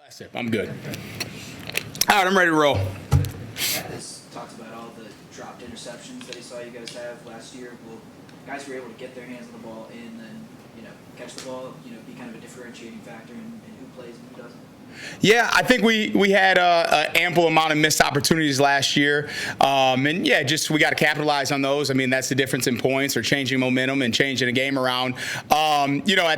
That's it. I'm good. All right, I'm ready to roll. Has talked about all the dropped interceptions that he saw you guys have last year. Well, guys were able to get their hands on the ball and then, catch the ball, be kind of a differentiating factor in who plays and who doesn't. Yeah, I think we had an ample amount of missed opportunities last year. And, yeah, just we got to capitalize on those. I mean, that's the difference in points or changing momentum and changing a game around. At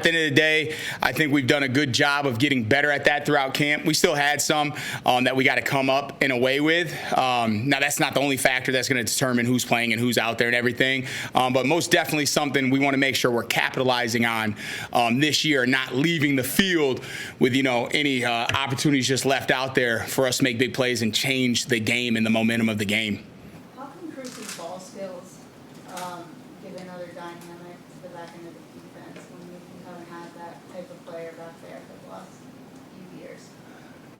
the end of the day, I think we've done a good job of getting better at that throughout camp. We still had some that we got to come up and away with. Now, that's not the only factor that's going to determine who's playing and who's out there and everything. But most definitely something we want to make sure we're capitalizing on this year, not leaving the field with, any opportunities just left out there for us to make big plays and change the game and the momentum of the game. How can Cruz's ball skills give another dynamic to the back end of the defense when we haven't had that type of player back there for the last few years?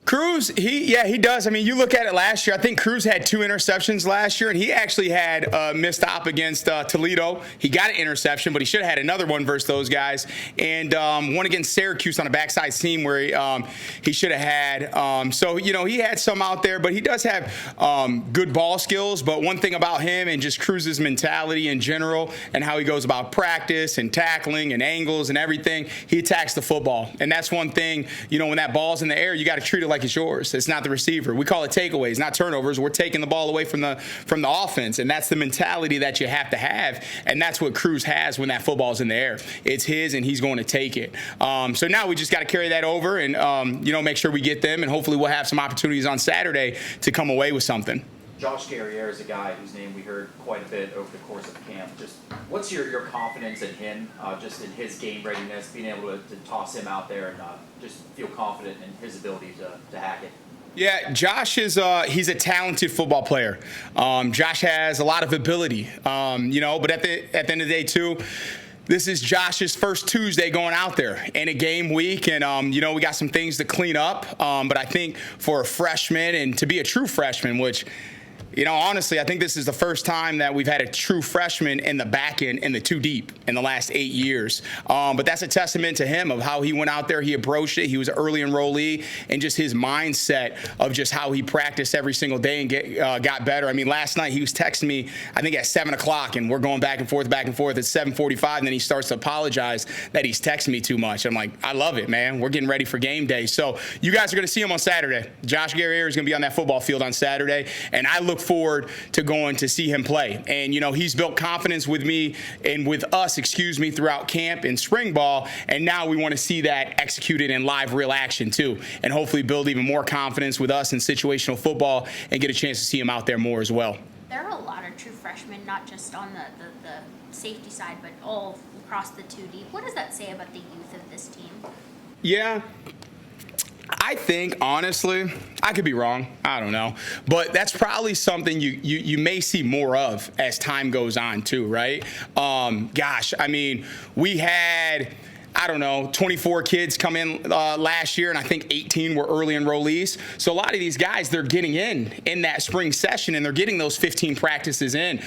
Cruz, he does. I mean, you look at it last year. I think Cruz had 2 interceptions last year, and he actually had a missed op against Toledo. He got an interception, but he should have had another one versus those guys. And one against Syracuse on a backside seam where he should have had. So, he had some out there, but he does have good ball skills. But one thing about him and just Cruz's mentality in general and how he goes about practice and tackling and angles and everything, he attacks the football. And that's one thing, when that ball's in the air, you got to treat it like it's yours. It's not the receiver. We call it takeaways, not turnovers. We're taking the ball away from the offense, and that's the mentality that you have to have, and that's what Cruz has when that football's in the air. It's his, and he's going to take it. So now we just got to carry that over and, make sure we get them, and hopefully we'll have some opportunities on Saturday to come away with something. Josh Guerriere is a guy whose name we heard quite a bit over the course of camp. Just what's your confidence in him, just in his game readiness, being able to toss him out there and just feel confident in his ability to hack it? Yeah, Josh is he's a talented football player. Josh has a lot of ability, but at the end of the day, too, this is Josh's first Tuesday going out there in a game week, and, we got some things to clean up. But I think for a freshman and to be a true freshman, which – honestly, I think this is the first time that we've had a true freshman in the back end in the 2 deep in the last 8 years. But that's a testament to him of how he went out there, he approached it, he was an early enrollee, and just his mindset of just how he practiced every single day and got better. I mean, last night he was texting me, I think at 7 o'clock, and we're going back and forth. At 7:45, and then he starts to apologize that he's texting me too much. I'm like, I love it, man. We're getting ready for game day. So you guys are going to see him on Saturday. Josh Guerriere is going to be on that football field on Saturday, and I look forward to going to see him play. And, he's built confidence with me and with us, throughout camp and spring ball. And now we want to see that executed in live, real action, too. And hopefully build even more confidence with us in situational football and get a chance to see him out there more as well. There are a lot of true freshmen, not just on the safety side, but all across the 2 deep. What does that say about the youth of this team? Yeah. I think, honestly, I could be wrong. I don't know. But that's probably something you may see more of as time goes on, too, right? We had 24 kids come in last year, and I think 18 were early enrollees. So a lot of these guys, they're getting in that spring session, and they're getting those 15 practices in.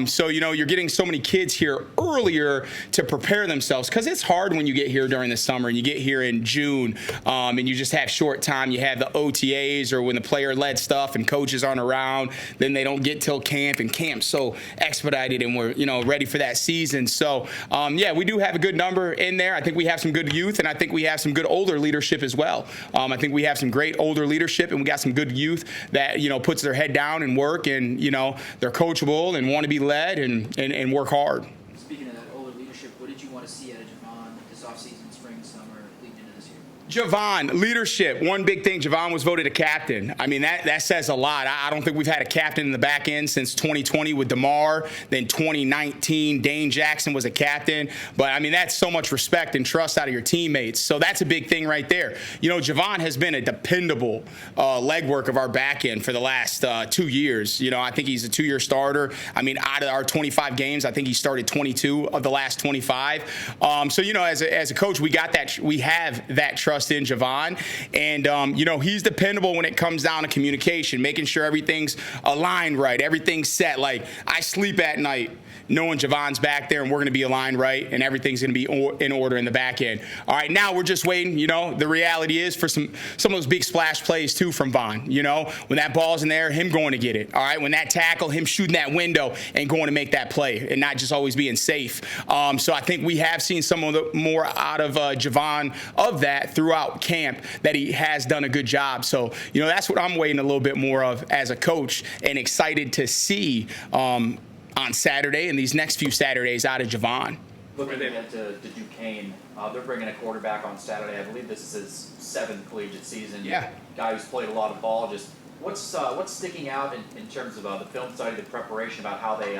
So, you're getting so many kids here earlier to prepare themselves, because it's hard when you get here during the summer and you get here in June, and you just have short time. You have the OTAs or when the player-led stuff and coaches aren't around, then they don't get till camp, and camp's so expedited, and we're, ready for that season. So, we do have a good number in there. I think we have some good youth, and I think we have some good older leadership as well. I think we have some great older leadership, and we got some good youth that, puts their head down and work, and, they're coachable and want to be led and work hard. Speaking of that older leadership, what did you want to see out of Javon this offseason, spring, summer, leading into this year? Javon, leadership. One big thing, Javon was voted a captain. I mean, that says a lot. I don't think we've had a captain in the back end since 2020 with DeMar. Then 2019, Dane Jackson was a captain. But, that's so much respect and trust out of your teammates. So that's a big thing right there. Javon has been a dependable legwork of our back end for the last 2 years. I think he's a 2-year starter. Out of our 25 games, I think he started 22 of the last 25. So, as a coach, we have that trust trust in Javon. And, he's dependable when it comes down to communication, making sure everything's aligned right, everything's set. Like, I sleep at night knowing Javon's back there and we're going to be aligned right and everything's going to be in order in the back end. All right, now we're just waiting. The reality is for some of those big splash plays, too, from Von. When that ball's in there, him going to get it. All right, when that tackle, him shooting that window and going to make that play and not just always being safe. So I think we have seen some of the more out of Javon of that throughout camp, that he has done a good job. So, that's what I'm waiting a little bit more of as a coach and excited to see on Saturday and these next few Saturdays out of Javon. Looking ahead to Duquesne, they're bringing a quarterback on Saturday. I believe this is his 7th collegiate season. Yeah. Guy who's played a lot of ball. Just what's sticking out in terms of the film study, the preparation about how they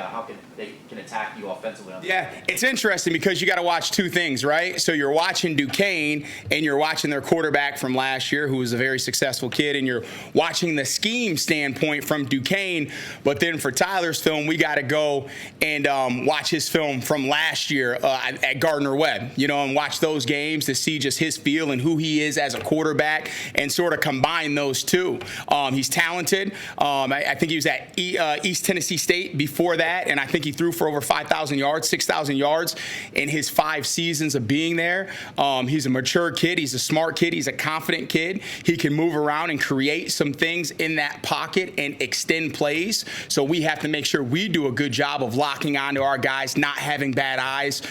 can attack you offensively? Yeah, it's interesting because you got to watch two things, right? So you're watching Duquesne and you're watching their quarterback from last year, who was a very successful kid, and you're watching the scheme standpoint from Duquesne. But then for Tyler's film, we got to go and watch his film from last year at Gardner-Webb, and watch those games to see just his feel and who he is as a quarterback and sort of combine those two. He's talented. I think he was at East Tennessee State before that, and I think he threw for over 5,000 yards, 6,000 yards in his 5 seasons of being there. He's a mature kid. He's a smart kid. He's a confident kid. He can move around and create some things in that pocket and extend plays. So we have to make sure we do a good job of locking onto our guys, not having bad eyes,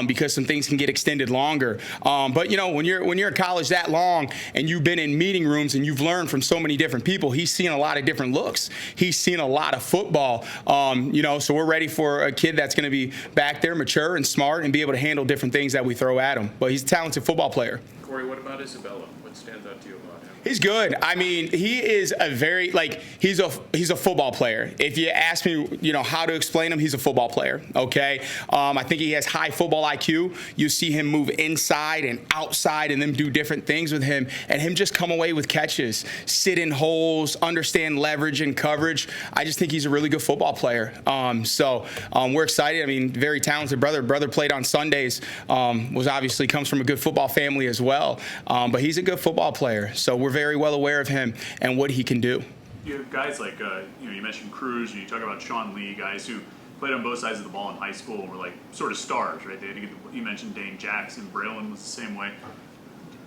because some things can get extended longer. But when you're in college that long and you've been in meeting rooms and you've learned from so many different people, he's seen a lot of different looks. He's seen a lot of football. So we're ready for a kid that's going to be back there, mature and smart, and be able to handle different things that we throw at him. But he's a talented football player. Cory, what about Isabella? What stands out to you about him? He's good. I mean, he is a very, he's a football player. If you ask me, how to explain him, he's a football player, okay? I think he has high football IQ. You see him move inside and outside and them do different things with him, and him just come away with catches, sit in holes, understand leverage and coverage. I just think he's a really good football player. We're excited. I mean, very talented brother. Brother played on Sundays, comes from a good football family as well. But he's a good football player. So we're very well aware of him and what he can do. You have guys like, you mentioned Cruz, and you talk about Sean Lee, guys who played on both sides of the ball in high school and were like sort of stars, right? They had to get you mentioned Dane Jackson, Braylon was the same way.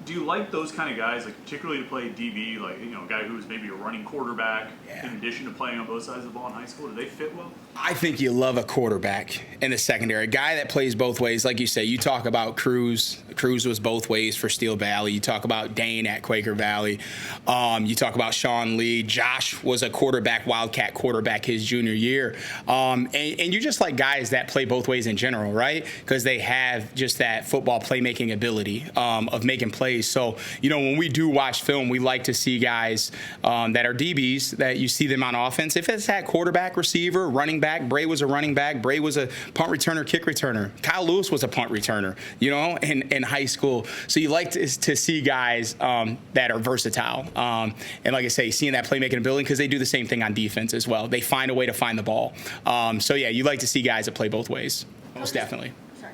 Do you like those kind of guys, particularly to play DB, a guy who's maybe a running quarterback in addition to playing on both sides of the ball in high school? Do they fit well? I think you love a quarterback in the secondary, a guy that plays both ways. Like you say, you talk about Cruz. Cruz was both ways for Steel Valley. You talk about Dane at Quaker Valley. You talk about Sean Lee. Josh was a Wildcat quarterback his junior year. And you just like guys that play both ways in general, right? Because they have just that football playmaking ability of making plays. So, when we do watch film, we like to see guys that are DBs, that you see them on offense. If it's at quarterback, receiver, running back, Bray was a running back. Bray was a punt returner, kick returner. Kyle Lewis was a punt returner, in high school. So you like to see guys that are versatile. And like I say, seeing that playmaking ability, because they do the same thing on defense as well. They find a way to find the ball. You like to see guys that play both ways, most definitely. Sorry.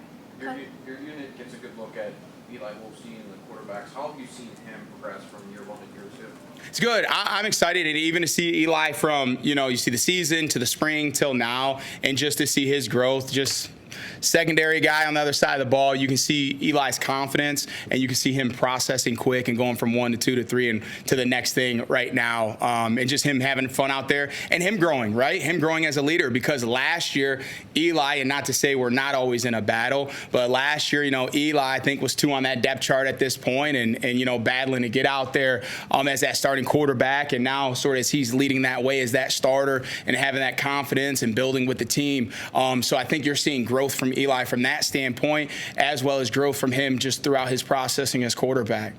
Your unit gets a good look at Eli Wolfstein and the quarterbacks. How have you seen him progress from year 1 to year 2? It's good. I'm excited, and even to see Eli from, you see the season to the spring till now, and just to see his growth, just secondary guy on the other side of the ball. You can see Eli's confidence, and you can see him processing quick and going from 1 to 2 to 3 and to the next thing right now. And just him having fun out there and him growing, right? Him growing as a leader, because last year, Eli, and not to say we're not always in a battle, but last year, Eli, I think, was 2 on that depth chart at this point and battling to get out there as that starting quarterback. And now sort of as he's leading that way as that starter and having that confidence and building with the team. So I think you're seeing growth from Eli from that standpoint, as well as growth from him just throughout his processing as quarterback.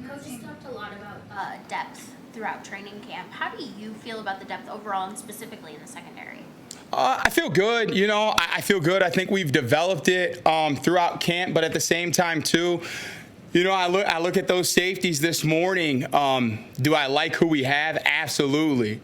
Coach, you talked a lot about depth throughout training camp. How do you feel about the depth overall and specifically in the secondary? I feel good. I feel good. I think we've developed it throughout camp, but at the same time, too, I look at those safeties this morning. Do I like who we have? Absolutely.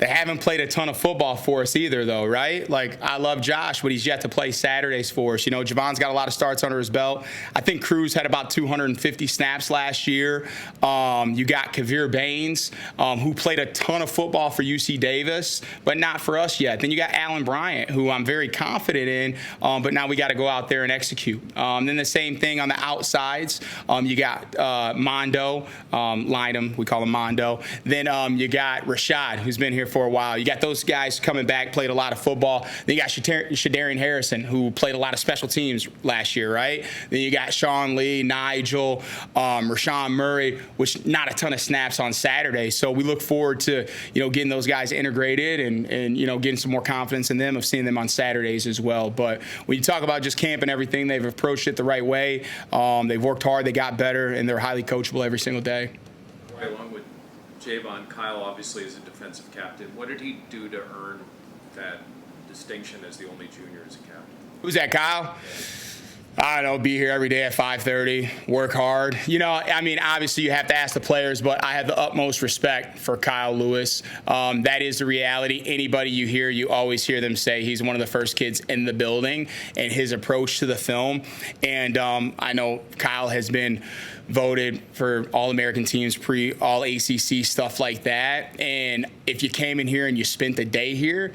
They haven't played a ton of football for us either, though, right? Like, I love Josh, but he's yet to play Saturdays for us. You know, Javon's got a lot of starts under his belt. I think Cruz had about 250 snaps last year. You got Kavir Baines, who played a ton of football for UC Davis, but not for us yet. Then you got Allen Bryant, who I'm very confident in, but now we got to go out there and execute. Then the same thing on the outsides. You got Mondo, Lynham, we call him Mondo. Then you got Rashad, who's been here for a while. You got those guys coming back, played a lot of football. Then you got Shadarian Harrison, who played a lot of special teams last year, right? Then you got Sean Lee, Nigel, Rashawn Murray, which not a ton of snaps on Saturday. So we look forward to, getting those guys integrated and getting some more confidence in them of seeing them on Saturdays as well. But when you talk about just camp and everything, they've approached it the right way. They've worked hard, they got better, and they're highly coachable every single day. Right along with Javon, Kyle obviously is a defensive captain. What did he do to earn that distinction as the only junior as a captain? Who's that, Kyle? I don't know, be here every day at 5:30, work hard. Obviously you have to ask the players, but I have the utmost respect for Kyle Lewis. That is the reality. Anybody you hear, you always hear them say he's one of the first kids in the building, and his approach to the film. And I know Kyle has been voted for All-American teams, all ACC, stuff like that. And if you came in here and you spent the day here,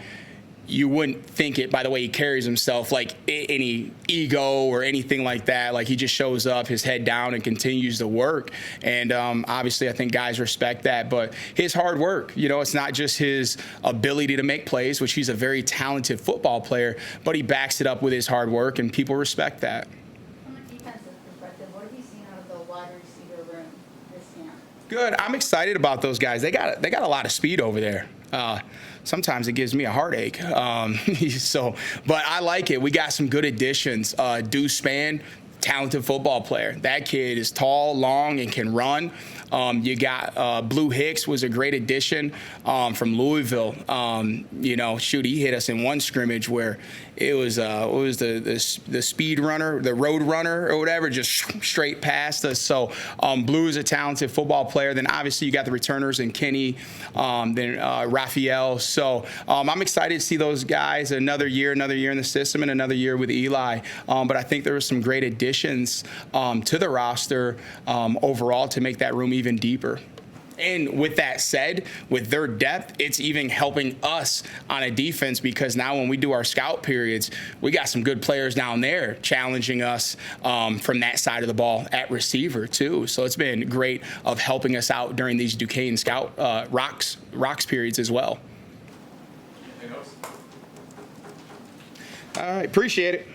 you wouldn't think it by the way he carries himself, like any ego or anything like that. Like, he just shows up, his head down, and continues to work. And obviously I think guys respect that. But his hard work, it's not just his ability to make plays, which he's a very talented football player, but he backs it up with his hard work, and people respect that. From a defensive perspective, what have you seen out of the wide receiver room this camp? Good. I'm excited about those guys. They got a lot of speed over there. Sometimes it gives me a heartache. But I like it. We got some good additions. Deuce Spann, talented football player. That kid is tall, long, and can run. You got Blue Hicks, was a great addition from Louisville. He hit us in one scrimmage where it was the speed runner, the road runner or whatever, just straight past us. So Blue is a talented football player. Then obviously you got the returners and Kenny, then Raphael. So I'm excited to see those guys another year in the system, and another year with Eli. But I think there were some great additions to the roster overall to make that room even deeper. And with that said, with their depth, it's even helping us on a defense, because now when we do our scout periods, we got some good players down there challenging us from that side of the ball at receiver too. So it's been great of helping us out during these Duquesne scout rocks periods as well. Anything else? All right, appreciate it.